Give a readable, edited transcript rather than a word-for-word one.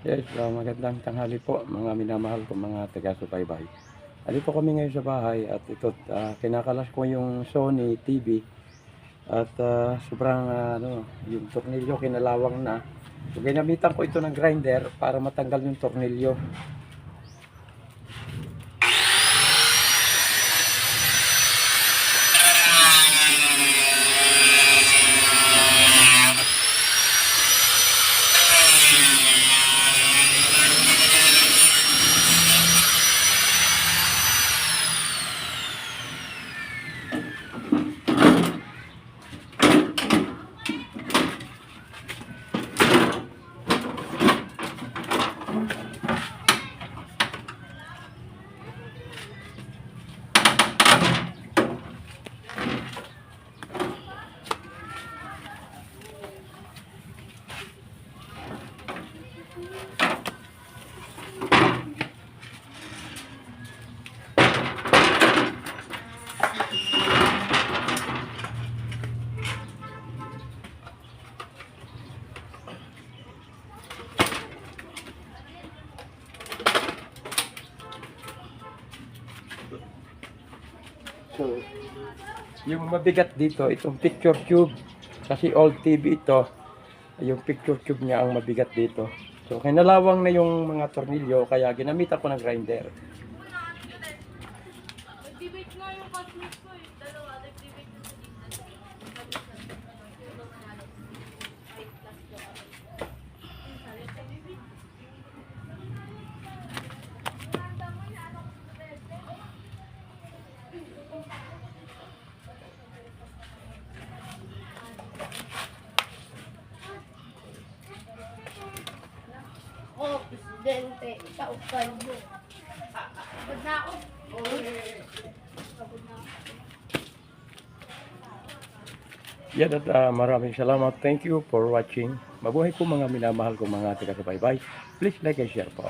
Yes, magandang tanghali po mga minamahal ko mga taga-subaybay. Andito kami ngayon sa bahay at ito kinakalas ko yung Sony TV at sobrang yung tornilyo kinalawang na. So ginamitan ko ito ng grinder para matanggal yung tornilyo. So, yung mabigat dito, itong picture tube, kasi old TV ito, yung picture tube niya ang mabigat dito. So, kinalawang na yung mga tornilyo, kaya ginamitan ko ng grinder. Nag-debate nga yung classmates ko eh. Dalawa, nag-debate na sa gitna. Oh, presidente, kaupan mo. Pagod na ako. Pagod na ako. Yan at maraming salamat. Thank you for watching. Mabuhay po mga minamahal ko mga taga-subaybay. Please like and share po.